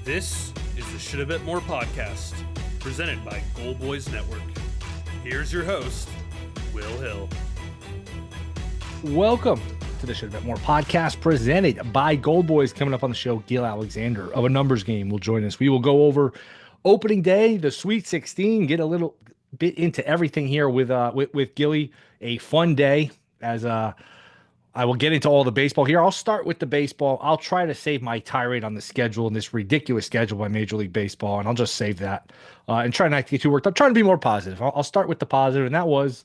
This is the Shoulda Bet More podcast, presented by Goal Boys Network. Here's your host, Will Hill. Welcome to the Shoulda Bet More podcast, presented by Gold Boys. Coming up on the show, Gil Alexander of A Numbers Game will join us. We will go over opening day, the Sweet 16, get a little bit into everything here with Gilly. A fun day as I will get into all the baseball here. I'll start with the baseball. I'll try to save my tirade on the schedule and this ridiculous schedule by Major League Baseball, and I'll just save that and try not to get too worked up. I'm trying to be more positive. I'll start with the positive, and that was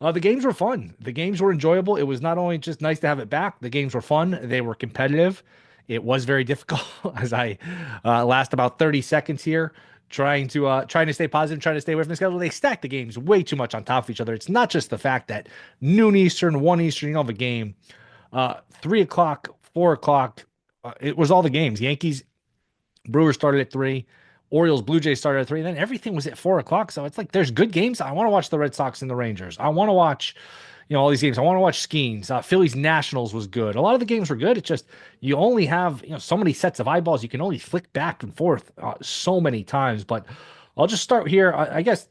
the games were fun. The games were enjoyable. It was not only just nice to have it back. The games were fun. They were competitive. It was very difficult as I last about 30 seconds here trying to stay positive, trying to stay away from the schedule. They stacked the games way too much on top of each other. It's not just the fact that noon Eastern, 1 Eastern, you have a game, 3 o'clock, 4 o'clock. It was all the games. Yankees, Brewers started at 3. Orioles, Blue Jays started at 3. And then everything was at 4 o'clock. So it's like there's good games. I want to watch the Red Sox and the Rangers. I want to watch all these games. I want to watch Skeens. Phillies Nationals was good. A lot of the games were good. It's just you only have so many sets of eyeballs. You can only flick back and forth so many times. But I'll just start here. I guess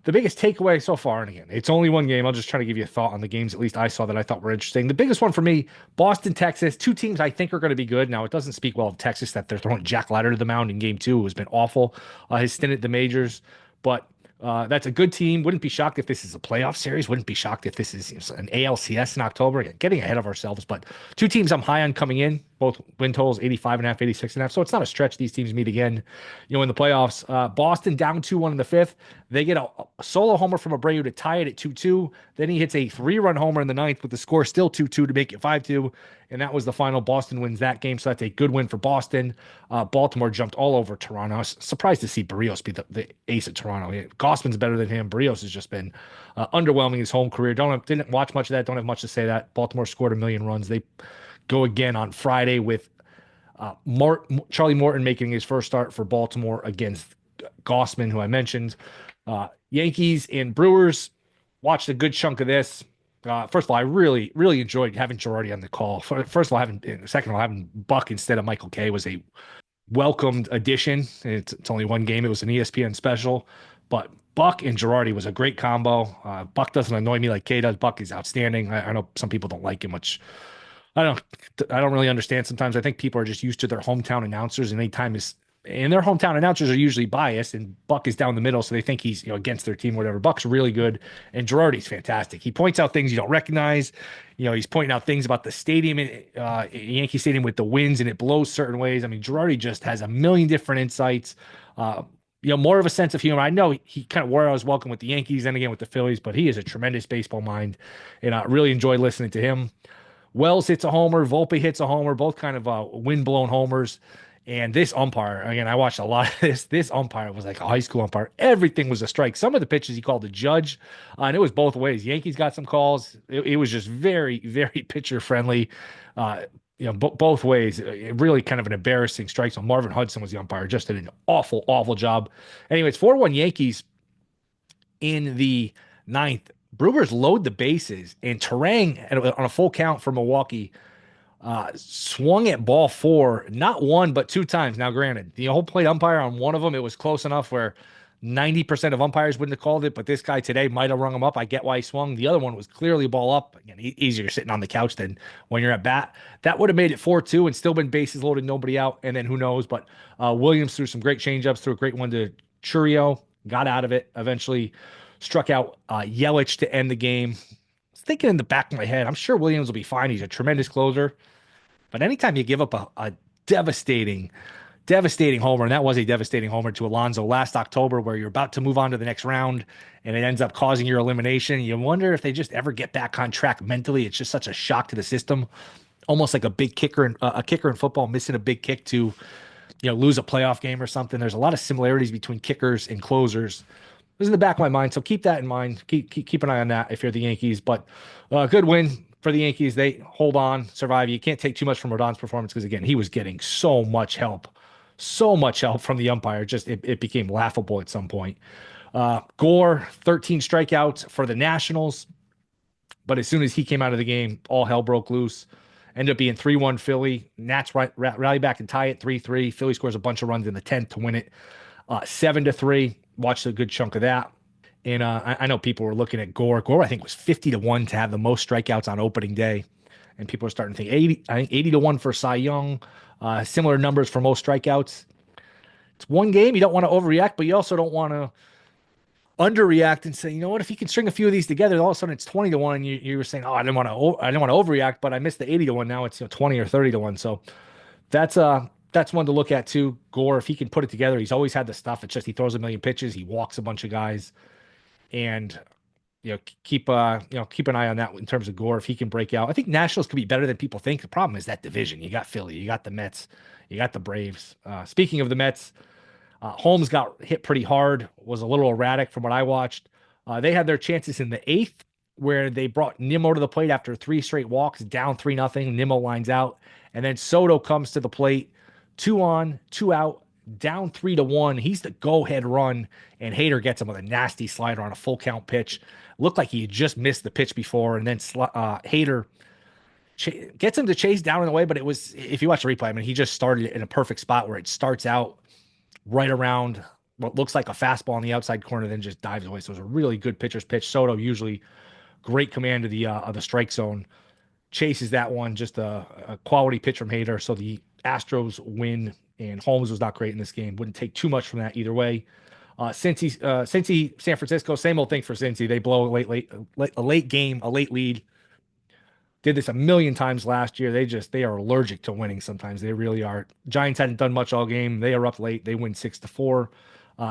the biggest takeaway so far, and again, it's only one game. I'll just try to give you a thought on the games at least I saw that I thought were interesting. The biggest one for me, Boston, Texas, two teams I think are going to be good. Now, it doesn't speak well of Texas that they're throwing Jack Leiter to the mound in game 2, who has been awful, his stint at the majors. But that's a good team. Wouldn't be shocked if this is a playoff series. Wouldn't be shocked if this is an ALCS in October. Again, getting ahead of ourselves, but two teams I'm high on coming in, both win totals 85.5, 86.5. So it's not a stretch. These teams meet again, in the playoffs. Boston down 2-1 in the 5th. They get a solo homer from Abreu to tie it at 2-2. Then he hits a 3-run homer in the 9th with the score still 2-2 to make it 5-2. And that was the final. Boston wins that game. So that's a good win for Boston. Baltimore jumped all over Toronto. I was surprised to see Barrios be the ace of Toronto. Gossman's better than him. Barrios has just been underwhelming his home career. Didn't watch much of that. Don't have much to say that. Baltimore scored 1 million runs. They go again on Friday with Charlie Morton making his first start for Baltimore against Gossman, who I mentioned. Yankees and Brewers, watched a good chunk of this. First of all, I really, really enjoyed having Girardi on the call. First of all, second of all, having Buck instead of Michael Kay was a welcomed addition. It's only one game. It was an ESPN special, but Buck and Girardi was a great combo. Buck doesn't annoy me like Kay does. Buck is outstanding. I know some people don't like him much. I don't really understand sometimes. I think people are just used to their hometown announcers, and their hometown announcers are usually biased, and Buck is down the middle, so they think he's against their team, whatever. Buck's really good, and Girardi's fantastic. He points out things you don't recognize. He's pointing out things about the stadium, Yankee Stadium, with the winds, and it blows certain ways. I mean, Girardi just has a million different insights. More of a sense of humor. I know he kind of wore out his welcome with the Yankees and again with the Phillies, but he is a tremendous baseball mind, and I really enjoy listening to him. Wells hits a homer. Volpe hits a homer, both kind of wind-blown homers. And this umpire, again, I watched a lot of this. This umpire was like a high school umpire. Everything was a strike. Some of the pitches he called the judge, and it was both ways. Yankees got some calls. It was just very, very pitcher-friendly, both ways. Really kind of an embarrassing strike. So Marvin Hudson was the umpire. Just did an awful, awful job. Anyway, it's 4-1 Yankees in the 9th. Brewers load the bases, and Terang on a full count for Milwaukee swung at ball 4, not one, but 2 times. Now, granted, the whole plate umpire on one of them, it was close enough where 90% of umpires wouldn't have called it, but this guy today might have rung him up. I get why he swung. The other one was clearly ball up. Again, easier sitting on the couch than when you're at bat. That would have made it 4-2 and still been bases loaded, nobody out, and then who knows. But Williams threw some great changeups, threw a great one to Churio, got out of it, eventually struck out Yelich to end the game. I was thinking in the back of my head, I'm sure Williams will be fine. He's a tremendous closer. But anytime you give up a devastating homer, and that was a devastating homer to Alonso last October, where you're about to move on to the next round, and it ends up causing your elimination, you wonder if they just ever get back on track mentally. It's just such a shock to the system, almost like a kicker in football missing a big kick to lose a playoff game or something. There's a lot of similarities between kickers and closers. This is in the back of my mind, so keep that in mind. Keep an eye on that if you're the Yankees. But good win for the Yankees. They hold on, survive. You can't take too much from Rodon's performance because, again, he was getting so much help from the umpire. Just it became laughable at some point. Gore, 13 strikeouts for the Nationals. But as soon as he came out of the game, all hell broke loose. Ended up being 3-1 Philly. Nats rally back and tie it 3-3. Philly scores a bunch of runs in the 10th to win it 7-3. Watched a good chunk of that. And I know people were looking at Gore. Gore, I think, was 50-1 to have the most strikeouts on opening day. And people are starting to think 80, I think 80-1 for Cy Young. Similar numbers for most strikeouts. It's one game. You don't want to overreact, but you also don't want to underreact and say, you know what, if you can string a few of these together, all of a sudden it's 20-1. And you were saying, oh, I didn't want to overreact, but I missed the 80-1. Now it's 20 or 30-1. So that's one to look at too. Gore, if he can put it together, he's always had the stuff. It's just he throws a million pitches, he walks a bunch of guys, and keep an eye on that in terms of Gore if he can break out. I think Nationals could be better than people think. The problem is that division. You got Philly, you got the Mets, you got the Braves. Speaking of the Mets, Holmes got hit pretty hard, was a little erratic from what I watched. They had their chances in the 8th where they brought Nimmo to the plate after 3 straight walks, down 3-0. Nimmo lines out, and then Soto comes to the plate, 2 on, 2 out, down 3-1. He's the go-ahead run, and Hader gets him with a nasty slider on a full count pitch. Looked like he had just missed the pitch before, and then Hader gets him to chase down and away, but it was, if you watch the replay, I mean, he just started in a perfect spot where it starts out right around what looks like a fastball on the outside corner, then just dives away. So it was a really good pitcher's pitch. Soto, usually great command of the strike zone, chases that one, just a quality pitch from Hader. So the Astros win, and Holmes was not great in this game. Wouldn't take too much from that either way. Cincy, San Francisco, same old thing for Cincy. They blow a late game, a late lead. Did this a million times last year. They are allergic to winning sometimes. They really are. Giants hadn't done much all game. They are up late. They win 6-4.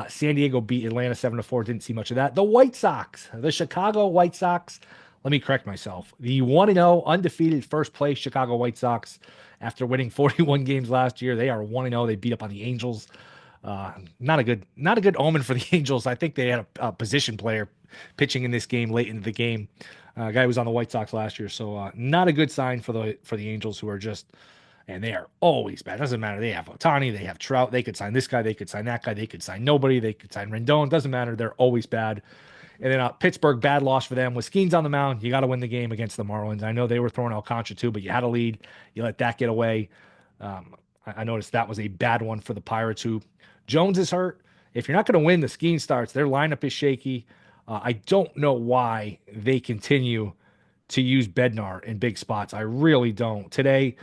San Diego beat Atlanta 7-4. Didn't see much of that. The White Sox, the Chicago White Sox. Let me correct myself. The 1-0 undefeated first place Chicago White Sox after winning 41 games last year. They are 1-0. They beat up on the Angels. Not a good omen for the Angels. I think they had a position player pitching in this game late into the game. A guy who was on the White Sox last year, so not a good sign for the Angels, who are just, and they are always bad. Doesn't matter. They have Ohtani, they have Trout. They could sign this guy, they could sign that guy, they could sign nobody, they could sign Rendon. Doesn't matter. They're always bad. And then Pittsburgh, bad loss for them. With Skeens on the mound, you got to win the game against the Marlins. I know they were throwing Alcantara too, but you had a lead. You let that get away. I noticed that was a bad one for the Pirates, who Jones is hurt. If you're not going to win, the Skeens starts. Their lineup is shaky. I don't know why they continue to use Bednar in big spots. I really don't. Today,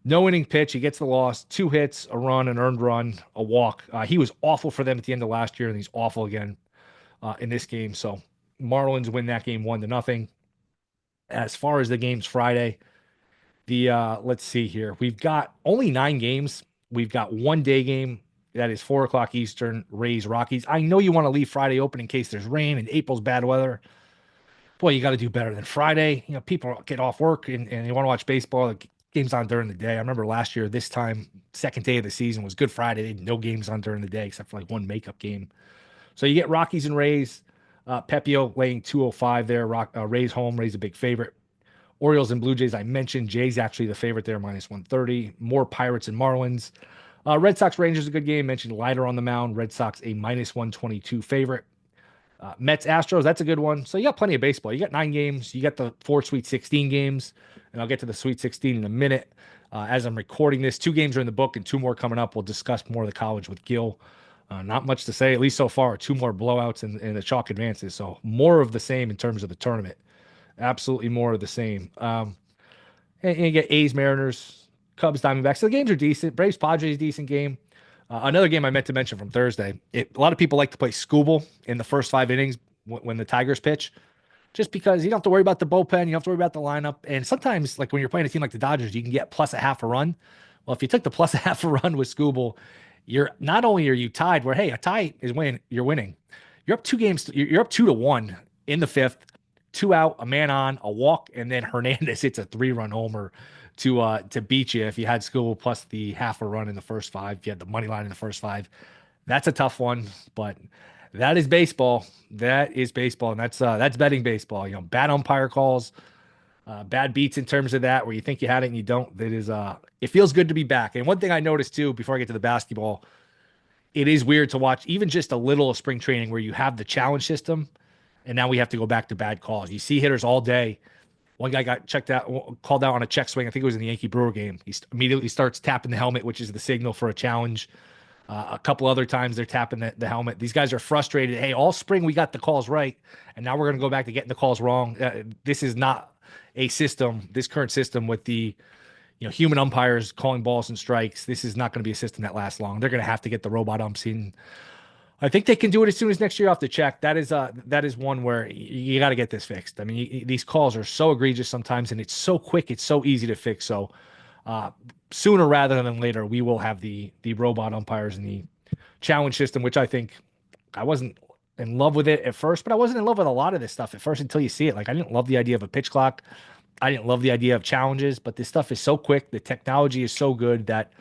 no inning pitch. He gets the loss. 2 hits, a run, an earned run, a walk. He was awful for them at the end of last year, and he's awful again in this game. So Marlins win that game 1-0. As far as the games Friday, let's see here. We've got only 9 games. We've got one day game. That is 4 o'clock Eastern, Rays, Rockies. I know you want to leave Friday open in case there's rain and April's bad weather. Boy, you got to do better than Friday. People get off work and they want to watch baseball. The game's on during the day. I remember last year, this time, second day of the season was Good Friday. They had no games on during the day except for like one makeup game. So you get Rockies and Rays. Pepio laying 205 there. Rays home. Rays a big favorite. Orioles and Blue Jays, I mentioned. Jays actually the favorite there, minus 130. More Pirates and Marlins. Red Sox Rangers, a good game. Mentioned Leiter on the mound. Red Sox a minus 122 favorite. Mets Astros, that's a good one. So you got plenty of baseball. You got 9 games. You got the 4 Sweet 16 games, and I'll get to the Sweet 16 in a minute. As I'm recording this, 2 games are in the book and 2 more coming up. We'll discuss more of the college with Gill. Not much to say, at least so far. 2 more blowouts and the chalk advances. So more of the same in terms of the tournament. Absolutely more of the same. And you get A's, Mariners, Cubs, Diamondbacks. So the games are decent. Braves, Padres, decent game. Another game I meant to mention from Thursday. A lot of people like to play Scooble in the first 5 innings when the Tigers pitch, just because you don't have to worry about the bullpen. You don't have to worry about the lineup. And sometimes, like when you're playing a team like the Dodgers, you can get plus a half a run. Well, if you took the plus a half a run with Scooble, you're not only are you tied where, hey, a tie is win, you're winning. You're up 2 games. You're up 2-1 in the 5th, 2 out, a man on, a walk, and then Hernandez hits a 3-run homer to beat you if you had School plus the half a run in the first 5. If you had the money line in the first 5, that's a tough one, but that is baseball. That is baseball, and that's betting baseball. Bad umpire calls, bad beats in terms of that, where you think you had it and you don't. That is, it feels good to be back. And one thing I noticed too, before I get to the basketball, it is weird to watch even just a little of spring training where you have the challenge system, and now we have to go back to bad calls. You see hitters all day One guy got checked out, called out on a check swing. I think it was in the Yankee Brewer game. He immediately starts tapping the helmet, which is the signal for a challenge. A couple other times they're tapping the helmet. These guys are frustrated. Hey, all spring we got the calls right, and now we're going to go back to getting the calls wrong. This is not a system. This current system with the human umpires calling balls and strikes. This is not going to be a system that lasts long. They're going to have to get the robot umps in. I think they can do it as soon as next year. Off the check. That is one where you got to get this fixed. I mean, these calls are so egregious sometimes, and it's so quick. It's so easy to fix. So uh, sooner rather than later, we will have the robot umpires and the challenge system, which I think I wasn't in love with it at first, but I wasn't in love with a lot of this stuff at first until you see it. Like I didn't love the idea of a pitch clock. I didn't love the idea of challenges, but this stuff is so quick. The technology is so good that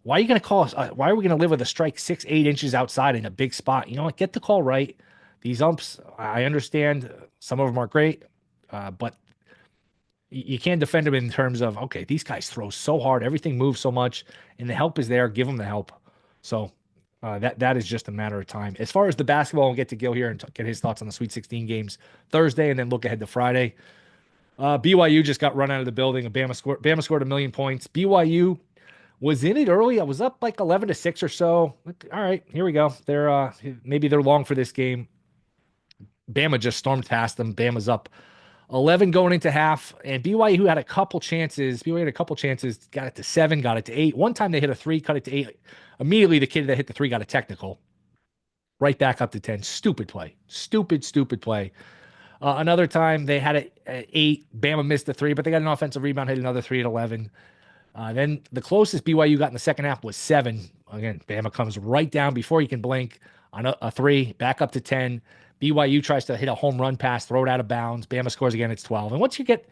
why are you going to call us? Why are we going to live with a strike 6, 8 inches outside in a big spot? You know what? Get the call right. These umps, I understand some of them are great, but you can't defend them in terms of, okay, these guys throw so hard, everything moves so much, and the help is there. Give them the help. So that is just a matter of time. As far as the basketball, we'll get to Gil here and get his thoughts on the Sweet 16 games Thursday, and then look ahead to Friday. BYU just got run out of the building. Bama scored 1,000,000 points. BYU was in it early. I was up like 11-6 or so. All right, here we go. Maybe they're long for this game. Bama just stormed past them. Bama's up 11 going into half, and BYU had a couple chances. BYU had a couple chances, got it to 7, got it to 8. One time they hit a 3, cut it to 8. Immediately, the kid that hit the 3 got a technical. Right back up to 10. Stupid play. Stupid play. Another time they had a 8. Bama missed the 3, but they got an offensive rebound, hit another 3 at 11. Then the closest BYU got in the second half was 7. Again, Bama comes right down before you can blink on a 3, back up to 10. BYU tries to hit a home run pass, throw it out of bounds. Bama scores again. It's 12. And once you get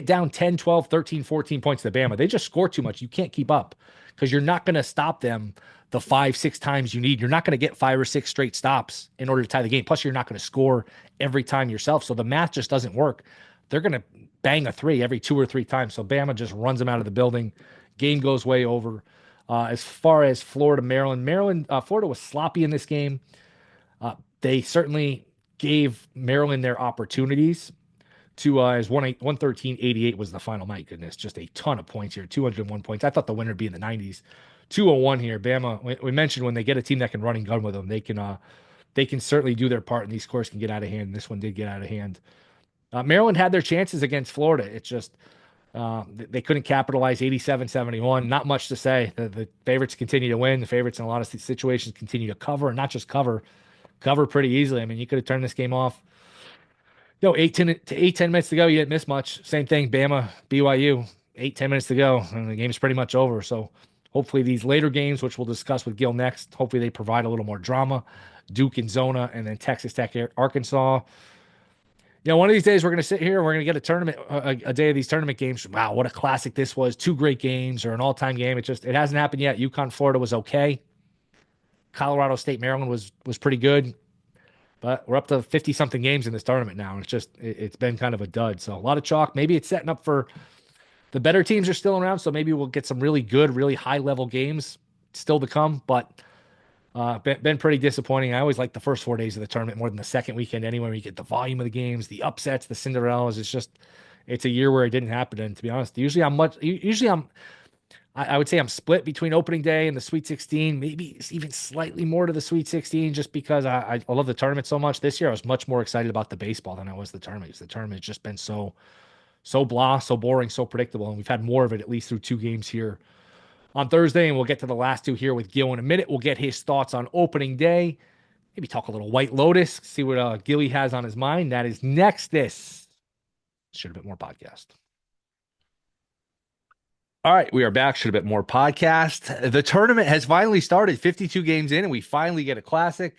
down 10, 12, 13, 14 points to Bama, they just score too much. You can't keep up because you're not going to stop them the 5, 6 times you need. You're not going to get 5 or 6 straight stops in order to tie the game. Plus, you're not going to score every time yourself. So the math just doesn't work. They're going to bang a 3 every 2 or 3 times. So Bama just runs them out of the building. Game goes way over. As far as Florida, Florida was sloppy in this game. They certainly gave Maryland their opportunities to as 113-88 was the final. My goodness, just a ton of points here, 201 points. I thought the winner would be in the 90s. 201 here. Bama, we mentioned when they get a team that can run and gun with them, they can certainly do their part, and these scores can get out of hand. And this one did get out of hand. Maryland had their chances against Florida. It's just they couldn't capitalize. 87-71. Not much to say. The favorites continue to win. The favorites in a lot of situations continue to cover, and not just cover pretty easily. I mean, you could have turned this game off. 10 minutes to go. You didn't miss much. Same thing, Bama, BYU, 10 minutes to go, and the game's pretty much over. So hopefully these later games, which we'll discuss with Gill next, hopefully they provide a little more drama. Duke and Zona, and then Texas Tech, Arkansas. One of these days we're going to sit here and we're going to get a tournament, a day of these tournament games. Wow, what a classic this was. 2 great games or an all-time game. It hasn't happened yet. UConn, Florida was okay. Colorado State, Maryland was pretty good. But we're up to 50-something games in this tournament now. And it's been kind of a dud. So a lot of chalk. Maybe it's setting up for the better teams are still around. So maybe we'll get some really good, really high-level games still to come. But been pretty disappointing. I always like the first 4 days of the tournament more than the second weekend anyway, where you get the volume of the games, the upsets, the Cinderellas. It's a year where it didn't happen. And to be honest, I would say I'm split between opening day and the Sweet 16, maybe even slightly more to the Sweet 16, just because I love the tournament so much. This year, I was much more excited about the baseball than I was the tournament, because the tournament has just been so blah, so boring, so predictable. And we've had more of it, at least through 2 games here on Thursday. And we'll get to the last 2 here with Gil in a minute. We'll get his thoughts on opening day, maybe talk a little White Lotus, see what Gilly has on his mind. That is next. This Shoulda Bet More podcast. All right, we are back. Shoulda Bet More podcast. The tournament has finally started. 52 games in, and we finally get a classic.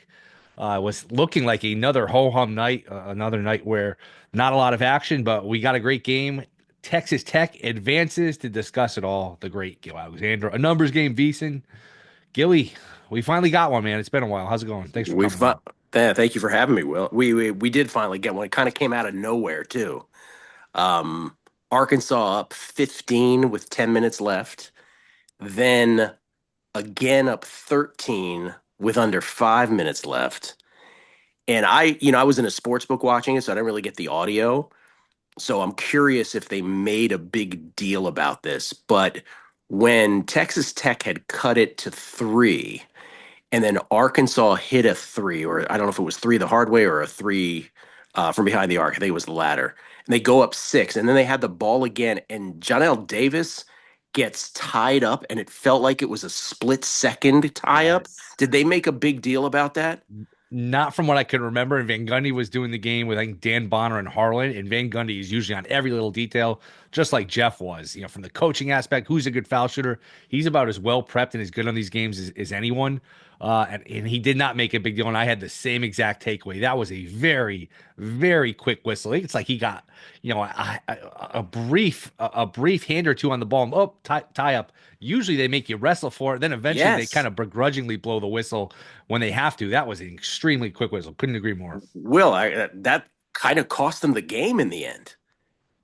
It was looking like another ho-hum night, another night where not a lot of action, but we got a great game. Texas Tech advances. To discuss it all, the great Gil Alexander. A numbers game, VEASAN. Gilly, we finally got one, man. It's been a while. How's it going? Thanks for coming. Thank you for having me, Will. We did finally get one. It kind of came out of nowhere, too. Arkansas up 15 with 10 minutes left. Then again up 13 with under 5 minutes left. And I was in a sports book watching it, so I didn't really get the audio. So I'm curious if they made a big deal about this. But when Texas Tech had cut it to three, and then Arkansas hit a three, or I don't know if it was three the hard way or a three from behind the arc. I think it was the latter. And they go up six, and then they had the ball again, and Jonell Davis gets tied up, and it felt like it was a split second tie up. Yes. Did they make a big deal about that? Not from what I can remember. And Van Gundy was doing the game with, I think, Dan Bonner and Harlan. And Van Gundy is usually on every little detail, just like Jeff was. From the coaching aspect, who's a good foul shooter? He's about as well prepped and as good on these games as anyone. And he did not make a big deal. And I had the same exact takeaway. That was a very, very quick whistle. I think it's like he got, a brief hand or two on the ball. Oh, tie up. Usually they make you wrestle for it. Then eventually they kind Yes. of begrudgingly blow the whistle when they have to. That was an extremely quick whistle. Couldn't agree more. Will, that kind of cost them the game in the end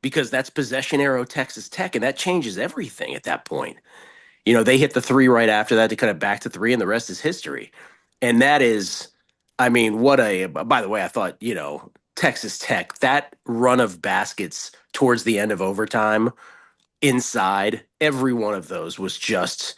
because that's possession arrow Texas Tech, and that changes everything at that point. They hit the three right after that to cut it back to three, and the rest is history. And that is, I mean, by the way, I thought, Texas Tech, that run of baskets towards the end of overtime inside, every one of those was just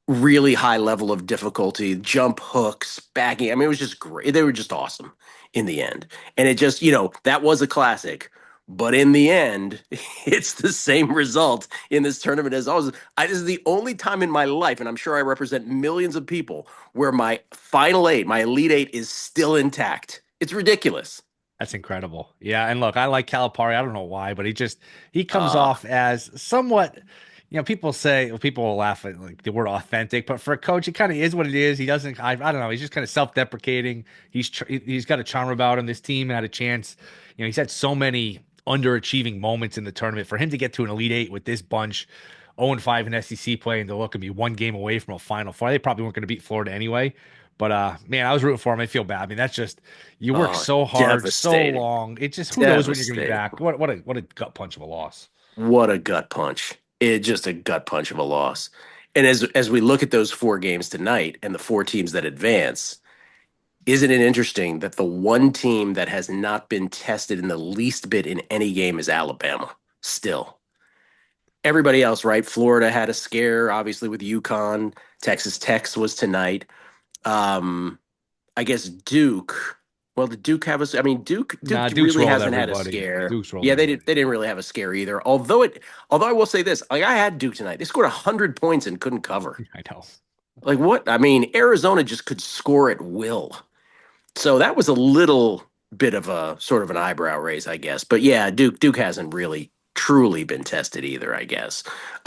really high level of difficulty, jump hooks, backing. I mean, it was just great. They were just awesome in the end. And it just, that was a classic. But in the end, it's the same result in this tournament as always. This is the only time in my life, and I'm sure I represent millions of people, where my final eight, my elite eight, is still intact. It's ridiculous. That's incredible. Yeah, and look, I like Calipari. I don't know why, but he comes Uh, off as somewhat, people will laugh at like the word authentic, but for a coach, it kind of is what it is. He doesn't, I don't know, he's just kind of self-deprecating. He's got a charm about him. This team had a chance. He's had so many underachieving moments in the tournament. For him to get to an Elite Eight with this bunch, 0-5 in SEC play, and to look and be one game away from a Final Four, they probably weren't going to beat Florida anyway. But man, I was rooting for him. I feel bad. I mean, that's just you work oh, so hard, so devastating. long. It just who knows when you're going to be Devastating. back. What a gut punch of a loss. What a gut punch. It just a gut punch of a loss. And as we look at those four games tonight and the four teams that advance, isn't it interesting that the one team that has not been tested in the least bit in any game is Alabama still? Everybody else, right? Florida had a scare, obviously, with UConn. Texas Tech was tonight. Um, I guess Duke. Well, did Duke have a? I mean, Duke Nah, Duke's really rolled hasn't had a everybody. scare. Duke's rolled Yeah, they everybody. did. They didn't really have a scare either. Although I will say this, like I had Duke tonight. They scored 100 points and couldn't cover. I know. Like what? I mean, Arizona just could score at will. So that was a little bit of a sort of an eyebrow raise, I guess. But yeah, Duke hasn't really truly been tested either, I guess.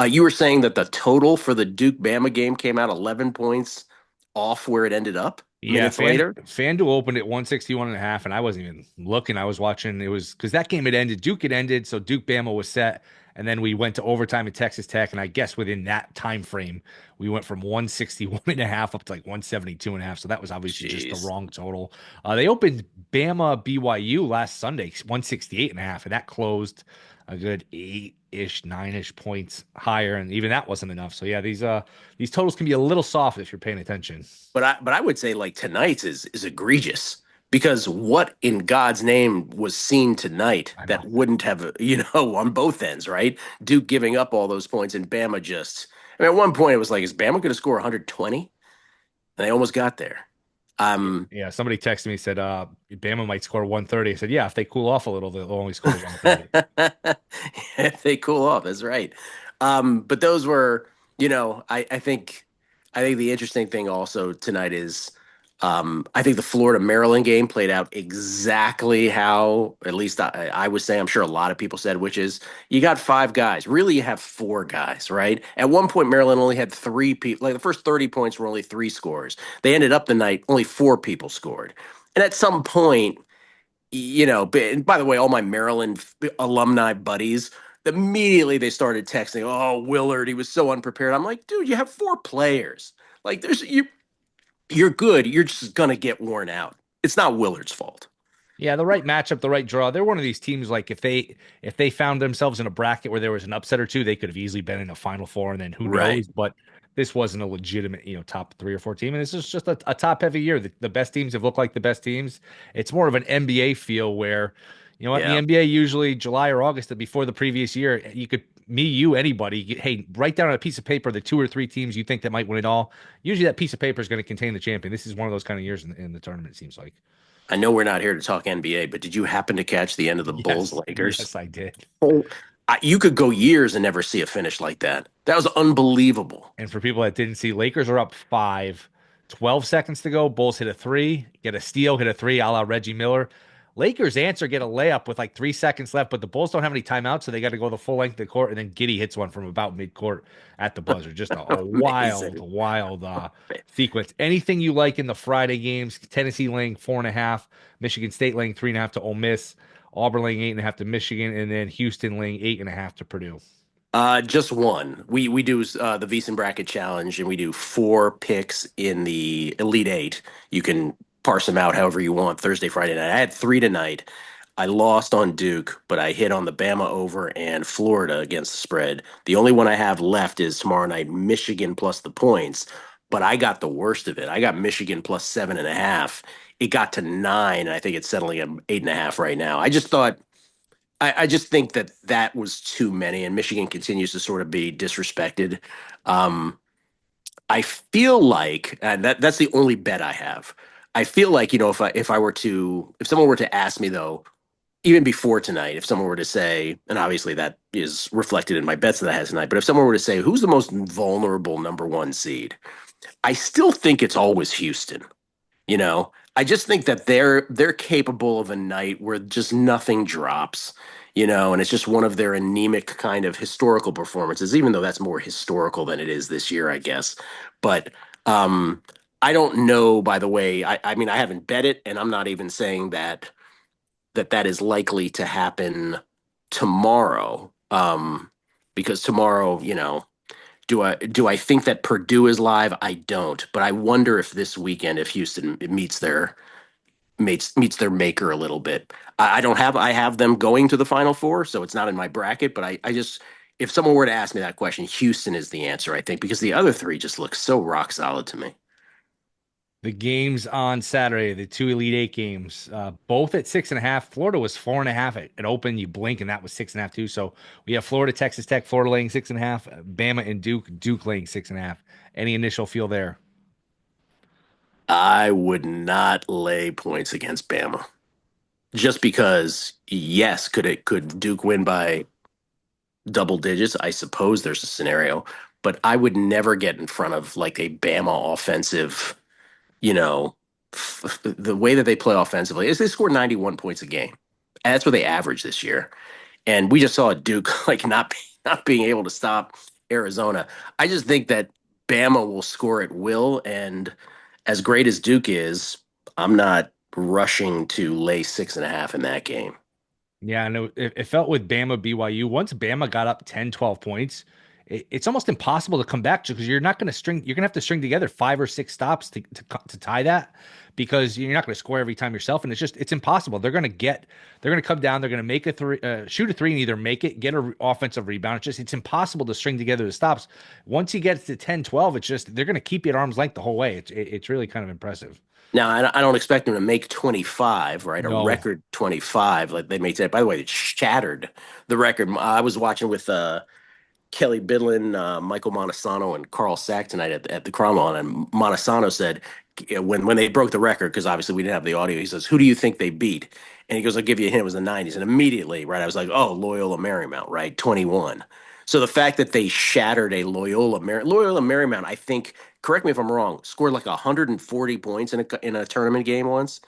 You were saying that the total for the Duke Bama game came out 11 points off where it ended up Yeah, minutes later. FanDuel opened at 161.5, and I wasn't even looking. I was watching. It was because that game had ended. Duke had ended, so Duke Bama was set. And then we went to overtime at Texas Tech. And I guess within that time frame, we went from 161.5 up to like 172.5. So that was obviously just the Jeez. wrong total. They opened Bama BYU last Sunday, 168.5, and that closed a good 8-ish, 9-ish points higher. And even that wasn't enough. So yeah, these totals can be a little soft if you're paying attention. But I would say like tonight's is egregious because what in God's name was seen tonight I that know. wouldn't have on both ends, right? Duke giving up all those points and Bama just. I mean, at one point it was like, is Bama going to score 120? And they almost got there. Um, Yeah, somebody texted me said Bama might score 130. I said, yeah, if they cool off a little, they'll only score 130. if they cool off, that's right. But those were, I think the interesting thing also tonight is I think the Florida Maryland game played out exactly how, at least I was saying, I'm sure a lot of people said, which is you got five guys. Really, you have four guys, right? At one point, Maryland only had three people. Like the first 30 points were only three scores. They ended up the night, only four people scored. And at some point, and by the way, all my Maryland alumni buddies, immediately they started texting, "Oh, Willard, he was so unprepared." I'm like, dude, you have four players. Like, you're good. You're just gonna get worn out. It's not Willard's fault. Yeah, the right matchup, the right draw. They're one of these teams like if they found themselves in a bracket where there was an upset or two, they could have easily been in a Final Four, and then who Right. knows? But this wasn't a legitimate, top 3 or 4 team, and this is just a top heavy year. The best teams have looked like the best teams. It's more of an NBA feel where, You know what? In the Yeah. NBA, usually July or August before the previous year, you could me, you, anybody. Hey, write down on a piece of paper the 2 or 3 teams you think that might win it all. Usually, that piece of paper is going to contain the champion. This is one of those kind of years in the tournament. It seems like. I know we're not here to talk NBA, but did you happen to catch the end of the Bulls Yes, Lakers? yes, I did. Oh, you could go years and never see a finish like that. That was unbelievable. And for people that didn't see, Lakers are up 5, 12 seconds to go. Bulls hit a three, get a steal, hit a three, a la Reggie Miller. Lakers answer, get a layup with like 3 seconds left, but the Bulls don't have any timeouts, so they got to go the full length of the court. And then Giddy hits one from about midcourt at the buzzer. Just a wild, Amazing. wild sequence. Anything you like in the Friday games? Tennessee laying 4.5, Michigan State laying 3.5 to Ole Miss, Auburn laying 8.5 to Michigan, and then Houston laying 8.5 to Purdue. Just one. We do the VEASAN Bracket Challenge, and we do 4 picks in the Elite Eight. You can parse them out however you want. Thursday, Friday night. I had 3 tonight. I lost on Duke, but I hit on the Bama over and Florida against the spread. The only one I have left is tomorrow night, Michigan plus the points. But I got the worst of it. I got Michigan plus 7.5. It got to 9, and I think it's settling at 8.5 right now. I just think that that was too many, and Michigan continues to sort of be disrespected. Um, I feel like that's the only bet I have. I feel like, if someone were to ask me though, even before tonight, if someone were to say, and obviously that is reflected in my bets that I had tonight, but if someone were to say who's the most vulnerable number one seed, I still think it's always Houston. I just think that they're capable of a night where just nothing drops, and it's just one of their anemic kind of historical performances, even though that's more historical than it is this year, I guess. But I don't know, by the way, I mean, I haven't bet it, and I'm not even saying that is likely to happen tomorrow. Because tomorrow, do I think that Purdue is live? I don't, but I wonder if this weekend, if Houston meets their maker a little bit. I have them going to the Final Four, so it's not in my bracket. But I just, if someone were to ask me that question, Houston is the answer, I think, because the other three just look so rock solid to me. The games on Saturday, the 2 Elite 8 games, both at 6.5. Florida was 4.5 at open. You blink, and that was 6.5 too. So we have Florida, Texas Tech, Florida laying 6.5, Bama and Duke laying 6.5. Any initial feel there? I would not lay points against Bama just because. Yes, could Duke win by double digits? I suppose there's a scenario, but I would never get in front of like a Bama offensive. The way that they play offensively is they score 91 points a game. And that's what they average this year. And we just saw Duke like not being able to stop Arizona. I just think that Bama will score at will, and as great as Duke is, I'm not rushing to lay 6.5 in that game. Yeah, I know it felt with Bama BYU. Once Bama got up 10, 12 points, it's almost impossible to come back because you're not going to you're going to have to string together 5 or 6 stops to tie that because you're not going to score every time yourself. And it's impossible. They're going to come down. They're going to make a three, shoot a three and either make it, get an offensive rebound. It's impossible to string together the stops. Once he gets to 10, 12, they're going to keep you at arm's length the whole way. It's really kind of impressive. Now, I don't expect them to make 25, right? A No. record 25 like they made today. By the way, it shattered the record. I was watching with Kelly Bidlin, Michael Montesano, and Carl Sack tonight at the Cromwell, and Montesano said when they broke the record, because obviously we didn't have the audio, he says, "Who do you think they beat?" And he goes, "I'll give you a hint. It was the '90s." And immediately, right, I was like, "Oh, Loyola Marymount, right, 21." So the fact that they shattered a Loyola Marymount, I think, correct me if I'm wrong, scored like 140 points in a tournament game once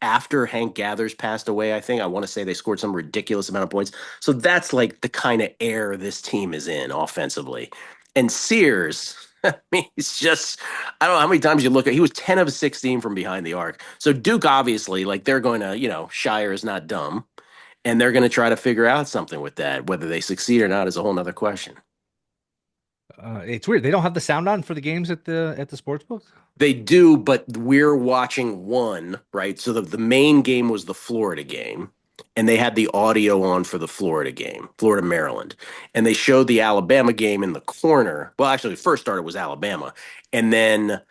after Hank Gathers passed away. I want to say they scored some ridiculous amount of points. So that's like the kind of air this team is in offensively. And Sears, I mean, he's just, I don't know how many times you look at, he was 10 of 16 from behind the arc. So Duke, obviously, like they're going to, Shire is not dumb. And they're going to try to figure out something with that. Whether they succeed or not is a whole nother question. It's weird. They don't have the sound on for the games at the sports book. They do, but we're watching one, right? So the main game was the Florida game, and they had the audio on for the Florida game, Florida, Maryland. And they showed the Alabama game in the corner. Well, actually, the first starter was Alabama. And then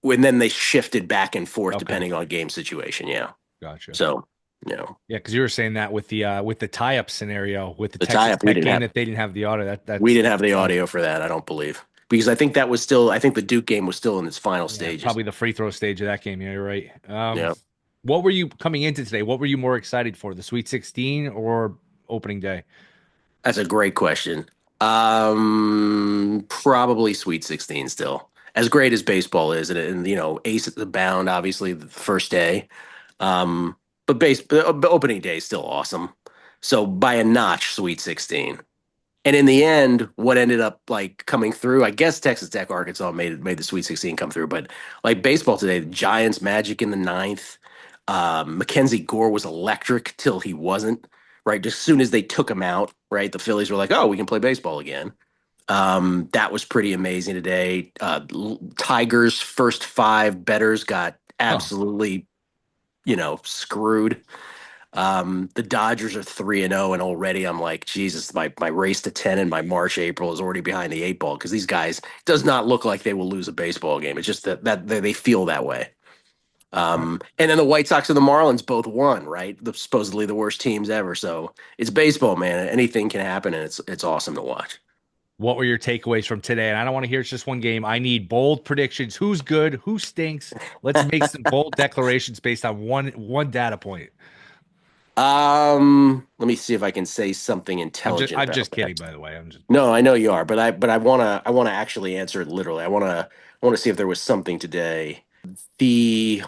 they shifted back and forth Okay. depending on game situation. Yeah. Gotcha. So You know, Yeah, because you were saying that with the tie-up scenario with the the Texas tie-up Tech game that they didn't have the auto. we That's didn't have the tough. audio for that. I don't believe because I think that was still. I think the Duke game was still in its final Yeah, stages. probably the free throw stage of that game. Yeah, you're right. Yeah, What were you coming into today? What were you more excited for, the Sweet 16 or opening day? that's a great question. Probably Sweet 16 still. As great as baseball is, and you know, ace at the bound, obviously the first day. Um, but opening day is still awesome. So by a notch, Sweet 16. And in the end, what ended up like coming through, I guess Texas Tech, Arkansas made the Sweet 16 come through. But like baseball today, the Giants Magic in the ninth. Mackenzie Gore was electric till he wasn't. Right, just as soon as they took him out, right, the Phillies were like, "Oh, we can play baseball again." That was pretty amazing today. Tigers' first five betters got Huh. absolutely, screwed. The Dodgers are 3-0, and already I'm like, Jesus, my race to 10 in my March, April is already behind the eight ball because these guys does not look like they will lose a baseball game. It's just that they feel that way. And then the White Sox and the Marlins both won, right? Supposedly the worst teams ever. So it's baseball, man. Anything can happen, and it's awesome to watch. What were your takeaways from today? And I don't want to hear it's just one game. I need bold predictions. Who's good? Who stinks? Let's make some bold declarations based on one data point. Let me see if I can say something intelligent I'm about just that. kidding, by the way. I'm just No, I know you are, but I wanna actually answer it literally. I wanna see if there was something today.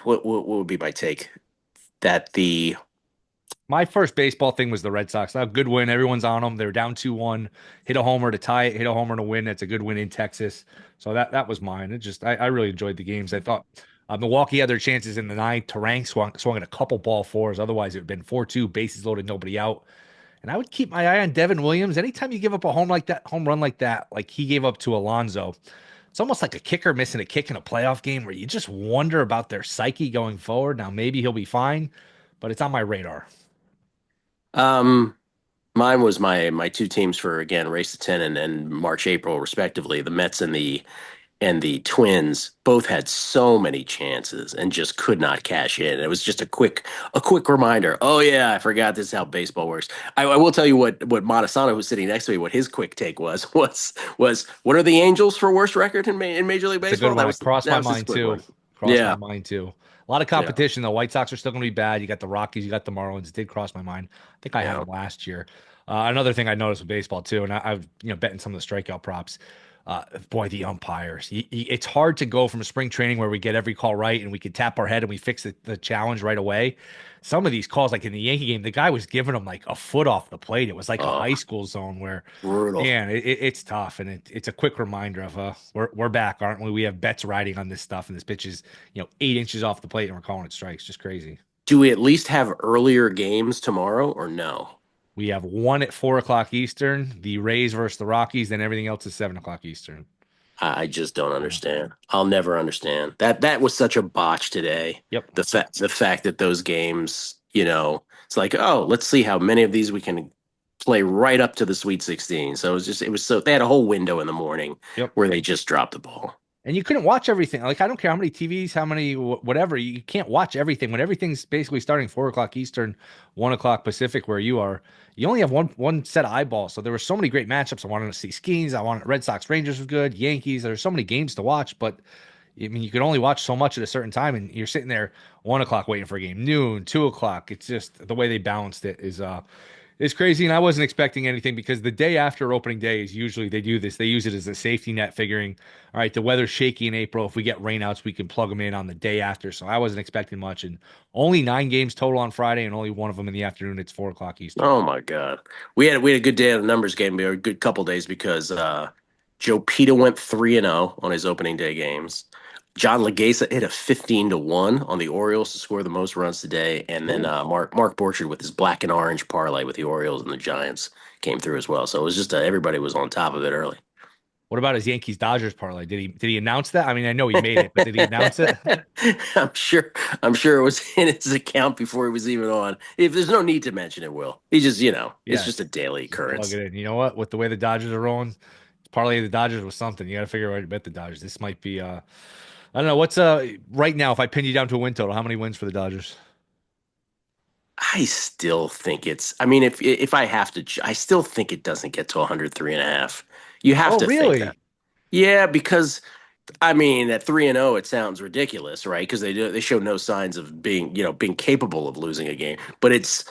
What would be my take? That the My first baseball thing was the Red Sox. A good win. Everyone's on them. They were down 2-1. Hit a homer to tie it, hit a homer to win. That's a good win in Texas. So that was mine. I really enjoyed the games. I thought Milwaukee had their chances in the ninth. Terang swung at a couple ball fours. Otherwise, it would have been 4-2, bases loaded, nobody out. And I would keep my eye on Devin Williams. Anytime you give up a home run like that, like he gave up to Alonso, it's almost like a kicker missing a kick in a playoff game where you just wonder about their psyche going forward. Now, maybe he'll be fine, but it's on my radar. um mine was my two teams for again race to 10 and March April respectively. The Mets and the Twins both had so many chances and just could not cash in. It was just a quick reminder. Oh yeah, I forgot this is how baseball works. I will tell you what Montesano, who's sitting next to me, what his quick take was what are the Angels for worst record in Major League It's a good Baseball? one. That It was crossed that my was his mind quick too. one. Crossed my Yeah, mind too. A lot of yeah, competition. The White Sox are still going to be bad. You got the Rockies, you got the Marlins. It did cross my mind. I think I had yeah. them last year. Another thing I noticed with baseball too, and I've betting some of the strikeout props. Boy, the umpires. It's hard to go from spring training where we get every call right and we can tap our head and we fix the challenge right away. Some of these calls, like in the Yankee game, the guy was giving them like a foot off the plate. It was like a Oh, high school zone where brutal. man, it's tough, and it's a quick reminder of we're back, aren't we? We have bets riding on this stuff, and this pitch is 8 inches off the plate, and we're calling it strikes. Just crazy. Do we at least have earlier games tomorrow or no? We have one at 4 o'clock Eastern, the Rays versus the Rockies, then everything else is 7 o'clock Eastern. I just don't Yeah. understand. I'll never understand. That was such a botch today. Yep. The fact that those games, it's like, oh, let's see how many of these we can play right up to the Sweet 16. So it was so they had a whole window in the morning Yep. where they just dropped the ball. And you couldn't watch everything. Like I don't care how many TVs, how many whatever. You can't watch everything when everything's basically starting 4 o'clock Eastern, 1 o'clock Pacific, where you are. You only have one set of eyeballs. So there were so many great matchups. I wanted to see Skeens. I wanted Red Sox Rangers was good. Yankees. There's so many games to watch, but I mean you could only watch so much at a certain time, and you're sitting there 1 o'clock waiting for a game, noon, 2 o'clock. It's just the way they balanced it is crazy, and I wasn't expecting anything because the day after opening day is usually they do this. They use it as a safety net, figuring, all right, the weather's shaky in April. If we get rainouts, we can plug them in on the day after. So I wasn't expecting much, and only 9 games total on Friday, and only one of them in the afternoon. It's 4 o'clock Eastern. Oh my God. We had a good day of the numbers game, a good couple days because Joe Pita went 3-0 on his opening day games. John Legasa hit a 15-1 on the Orioles to score the most runs today, and then Oh, Mark Borchard with his black and orange parlay with the Orioles and the Giants came through as well. So it was just everybody was on top of it early. what about his Yankees Dodgers parlay? Did he announce that? I mean, I know he made it, but did he announce it? I'm sure. I'm sure it was in his account before he was even on. If there's no need to mention it, Will. He just, it's Yeah, just a daily just plug occurrence. it in. You know what? With the way the Dodgers are rolling, parlay the Dodgers was something. You got to figure out how to bet the Dodgers. This might be I don't know what's right now. If I pin you down to a win total, how many wins for the Dodgers? I still think it's. I mean, if I have to, I still think it doesn't get to 103.5. You have Oh, to think that. really? Yeah, because I mean, at 3-0, it sounds ridiculous, right? Because they show no signs of being capable of losing a game. But it's,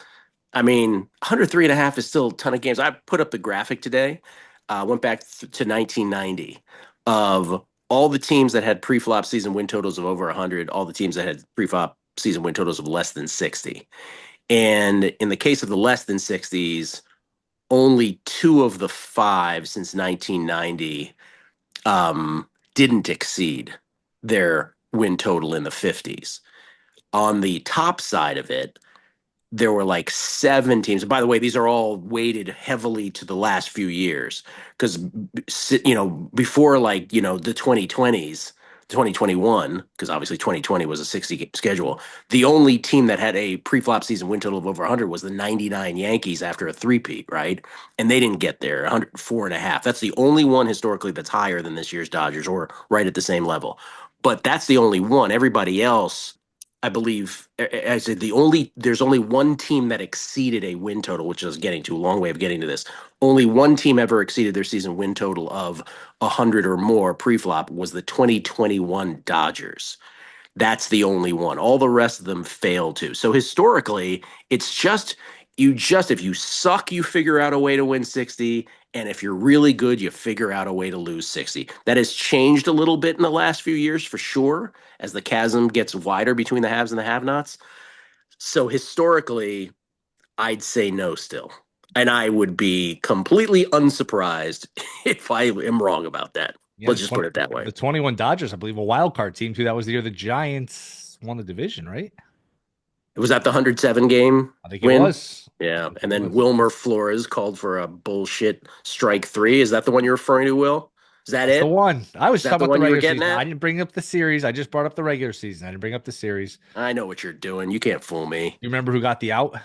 I mean, 103.5 is still a ton of games. I put up the graphic today. Went back to 1990 of all the teams that had pre-flop season win totals of over 100, all the teams that had pre-flop season win totals of less than 60. And in the case of the less than 60s, only two of the five since 1990 didn't exceed their win total in the 50s. On the top side of it, there were like seven teams. And by the way, these are all weighted heavily to the last few years because before the 2020s, 2021, because obviously 2020 was a 60 game schedule. The only team that had a pre-flop season win total of over 100 was the 99 Yankees after a three-peat, right? And they didn't get there, 104.5. That's the only one historically that's higher than this year's Dodgers or right at the same level. But that's the only one. Everybody else, I believe, I said there's only one team that exceeded a win total, which is getting to a long way of getting to this. Only one team ever exceeded their season win total of 100 or more pre-flop was the 2021 Dodgers. That's the only one. All the rest of them failed to. So historically, it's just if you suck, you figure out a way to win 60. And if you're really good, you figure out a way to lose 60. That has changed a little bit in the last few years for sure, as the chasm gets wider between the haves and the have-nots. So historically, I'd say no still. And I would be completely unsurprised if I am wrong about that. Yeah, Let's just put it that way. the 21 Dodgers, I believe, a wild card team too. That was the year the Giants won the division, right? Was that the 107 game I think it win? was. I Yeah. think it And then was. Wilmer Flores called for a bullshit strike three. Is that the one you're referring to, Will? Is that That's the it? one. I was Is that talking the about the one you were regular getting season. I at? didn't bring up the series. I just brought up the regular season. I didn't bring up the series. I know what you're doing. You can't fool me. You remember who got the out?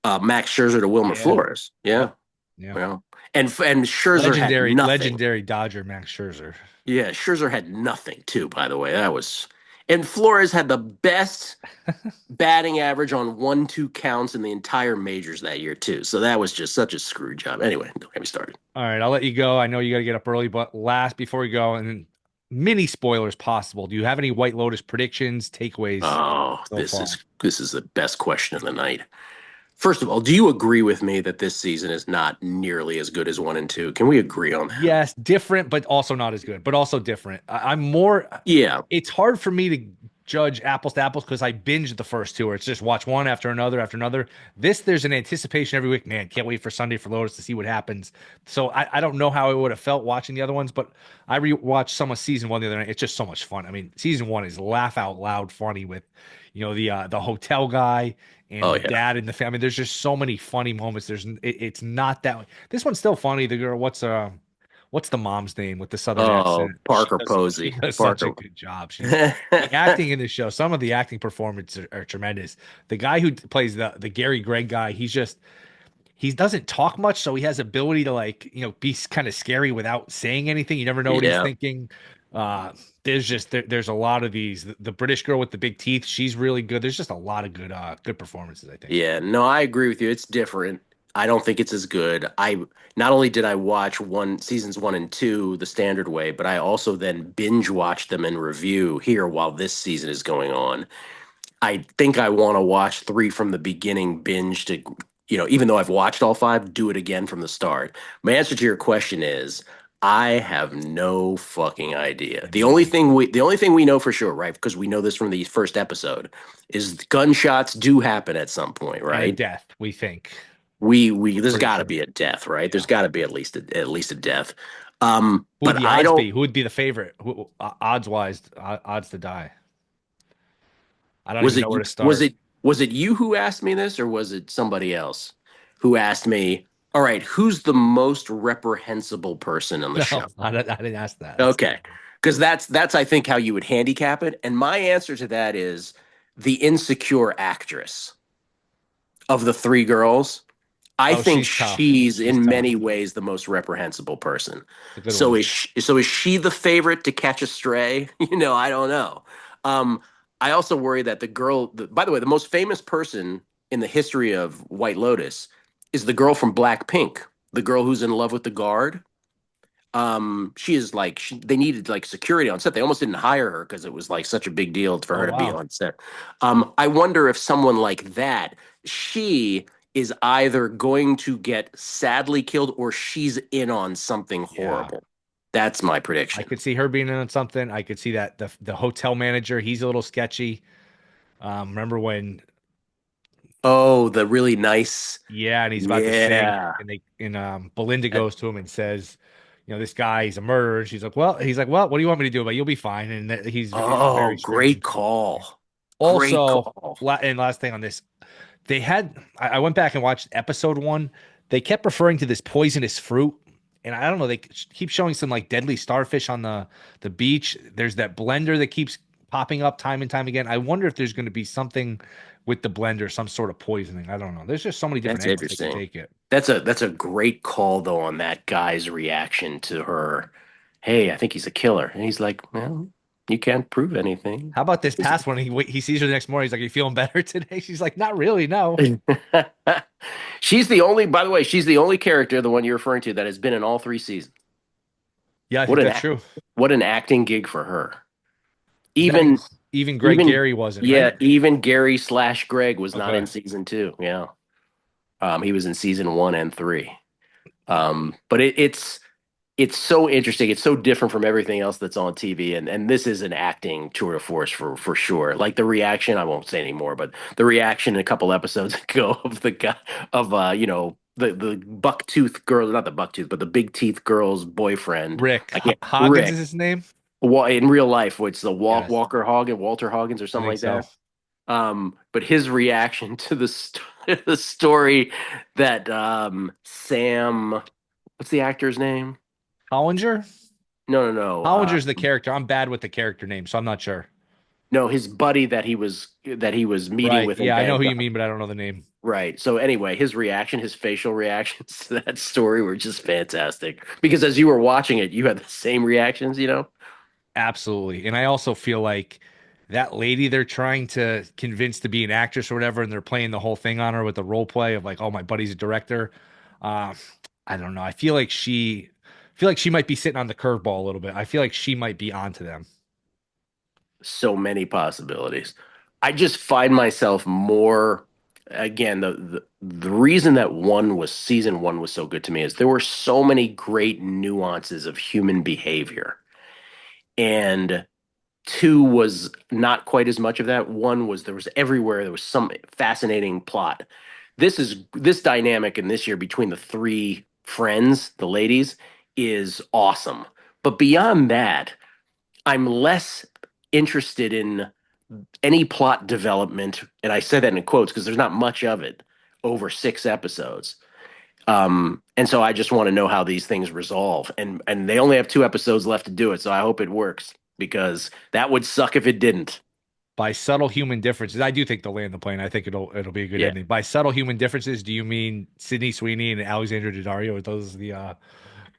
Max Scherzer to Wilmer Yeah. Flores. Yeah. Yep. Yeah. Well, and Scherzer had Legendary, nothing. legendary Dodger Max Scherzer. Yeah, Scherzer had nothing too, by the way. And Flores had the best batting average on 1-2 counts in the entire majors that year too. So that was just such a screw job. Anyway, don't get me started. All right, I'll let you go. I know you got to get up early, but last before we go, and then mini spoilers possible. Do you have any White Lotus predictions, takeaways Oh, so far? this is the best question of the night. First of all, do you agree with me that this season is not nearly as good as 1 and 2? Can we agree on that? Yes, different, but also not as good, but also different. I'm more, Yeah, it's hard for me to judge apples to apples because I binged the first two, or it's just watch one after another after another. This, there's an anticipation every week. Man, can't wait for Sunday for Lotus to see what happens. So I don't know how I would have felt watching the other ones, but I rewatched some of season one the other night. It's just so much fun. I mean, season one is laugh out loud funny with, the hotel guy and oh the yeah, dad and the family. There's just so many funny moments. It's not that. This one's still funny. The girl, what's the mom's name with the southern oh accent? Parker She Posey, does such a Parker. good job. The acting in this show. Some of the acting performances are tremendous. The guy who plays the Gary Gregg guy, he doesn't talk much, so he has ability to be kind of scary without saying anything. You never know what he's Yeah, thinking. There's a lot of these. The British girl with the big teeth, she's really good. There's just a lot of good performances, I think. yeah. No, I agree with you. It's different. I don't think it's as good. I not only did I watch seasons 1 and 2 the standard way, but I also then binge watched them in review here while this season is going on. I think I want to watch three from the beginning, binge to, even though I've watched all five, do it again from the start. My answer to your question is I have no fucking idea. The only thing we know for sure, right? Because we know this from the first episode, is gunshots do happen at some point, And a right? death, we think. There's Pretty got to sure. be a death, right? There's Yeah. got to be at least a death. Who would But the I odds don't. be? Who would be the favorite? Odds wise, odds to die. I don't Was even it know where you? to start. Was it you who asked me this, or was it somebody else who asked me? All right, who's the most reprehensible person on the No, show? I didn't ask that. That's Okay, because that's I think how you would handicap it, and my answer to that is the insecure actress of the three girls. I oh, think she's tough. she's She's in tough. many ways the most reprehensible person. It's a good one. So is she the favorite to catch a stray? I don't know. Um, I also worry that by the way, the most famous person in the history of White Lotus is the girl from Blackpink, the girl who's in love with the guard. She is like they needed like security on set. They almost didn't hire her because it was like such a big deal for Oh her to be wow. on set. I wonder if someone like that, she is either going to get sadly killed or she's in on something Yeah. horrible. That's my I prediction. could see her being in on something. I could see that the hotel manager, he's a little sketchy. Remember when Oh, the really nice. yeah, and he's about to sing Yeah. and Belinda That- goes to him and says, this guy, he's a murderer. And he's like, well, what do you want me to do? But you'll be fine. And it's oh, very strange. great call. Great Also, call. and last thing on this, I went back and watched episode one. They kept referring to this poisonous fruit. And I don't know, they keep showing some like deadly starfish on the beach. There's that blender that keeps popping up time and time again. I wonder if there's going to be something with the blender, some sort of poisoning. I don't know. There's just so many different That's angles they can interesting. take it. That's a great call though on that guy's reaction to her. Hey, I think he's a killer. And he's like, well, you can't prove anything. How about this past one? He sees her the next morning. He's like, "Are you feeling better today?" She's like, "Not really, no." She's the only, by the way, she's the only character, the one you're referring to, that has been in all three seasons. Yeah, I What think an that's true. what an acting gig for her. That Even means even Greg even Gary wasn't, yeah, right? even Gary slash Greg was not in Okay. season two. Yeah. He was in season one and three. But it's so interesting. It's so different from everything else that's on TV, and this is an acting tour de force for sure. Like the reaction, I won't say anymore, but the reaction a couple episodes ago of the guy of the buck tooth girl, not the buck tooth, but the big teeth girl's boyfriend. Rick I can't Hoggins is Rick. his name. Well, in real life, it's the Yes, Walker Hoggins, Walter Hoggins, or I something think like so. that. But his reaction to the story that Sam, what's the actor's name? Hollinger. No, no, no. Hollinger's the character. I'm bad with the character name, so I'm not sure. No, his buddy that he was meeting Right? with in Yeah, I know who you Bangkok. mean, but I don't know the name. Right. So anyway, his reaction, his facial reactions to that story were just fantastic. Because as you were watching it, you had the same reactions, you know? Absolutely. And I also feel like that lady they're trying to convince to be an actress or whatever, and they're playing the whole thing on her with the role play of like, oh, my buddy's a director. Uh, I don't know. I feel like she might be sitting on the curveball a little bit. I feel like she might be onto them. So many possibilities. I just find myself more again, the reason that season one was so good to me is there were so many great nuances of human behavior. And two was not quite as much of that. One was there was everywhere. There was some fascinating plot. This dynamic in this year between the three friends, the ladies, is awesome. But beyond that, I'm less interested in any plot development, and I said that in quotes because there's not much of it over 6 episodes. And so I just want to know how these things resolve. And they only have 2 episodes left to do it, so I hope it works because that would suck if it didn't. By subtle human differences, I do think they'll land the plane. I think it'll be a good Yeah. ending. By subtle human differences, do you mean Sydney Sweeney and Alexander Daddario? Are those the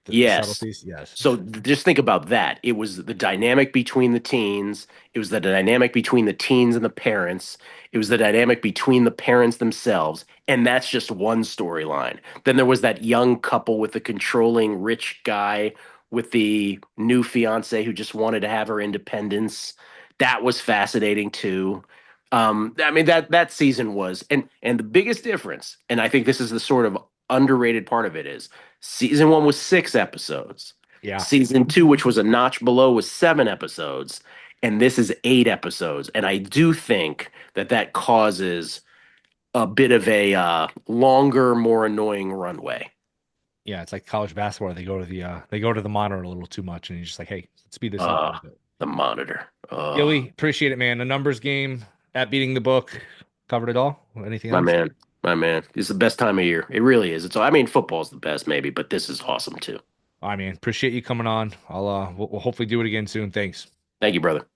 Yes. subtleties? Yes. So just think about that. It was the dynamic between the teens. It was the dynamic between the teens and the parents. It was the dynamic between the parents themselves. And that's just one storyline. Then there was that young couple with the controlling rich guy with the new fiance who just wanted to have her independence. That was fascinating too. I mean that season was and the biggest difference, and I think this is the sort of underrated part of it is season one was 6 episodes. Yeah. Season two, which was a notch below, was 7 episodes, and this is 8 episodes. And I do think that causes a bit of a longer, more annoying runway. Yeah, it's like college basketball. They go to the monitor a little too much, and you're just like, hey, speed this up a Uh, little bit. the monitor. Gilly, appreciate it, man. The numbers game at beating the book covered it all. Anything My else? man, my man. It's the best time of year. It really is. I mean, football's the best, maybe, but this is awesome too. All right, man. Appreciate you coming on. We'll hopefully do it again soon. Thanks. Thank you, brother.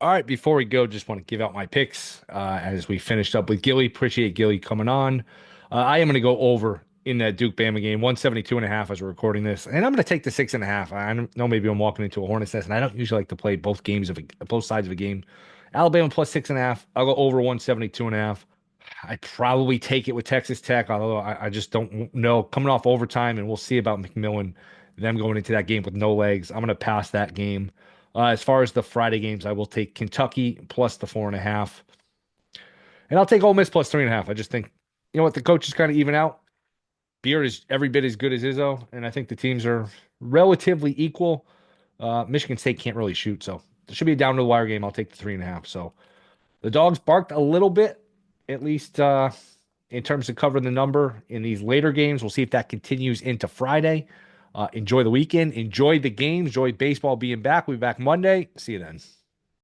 All right, before we go, just want to give out my picks as we finished up with Gilly. Appreciate Gilly coming on. I am going to go over in that Duke Bama game, 172.5 as we're recording this. And I'm going to take the 6.5. I know maybe I'm walking into a hornet's nest, and I don't usually like to play both sides of a game Alabama plus 6.5. I'll go over 172.5. I'd probably take it with Texas Tech, although I just don't know. Coming off overtime, and we'll see about McMillan, them going into that game with no legs. I'm going to pass that game. As far as the Friday games, I will take Kentucky plus the 4.5. And I'll take Ole Miss plus 3.5. I just think, you know what, the coaches kind of even out. Beard is every bit as good as Izzo, and I think the teams are relatively equal. Michigan State can't really shoot, so it should be a down to the wire game. I'll take the 3.5. So the dogs barked a little bit, at least in terms of covering the number in these later games. We'll see if that continues into Friday. Enjoy the weekend. Enjoy the games. Enjoy baseball being back. We'll be back Monday. See you then.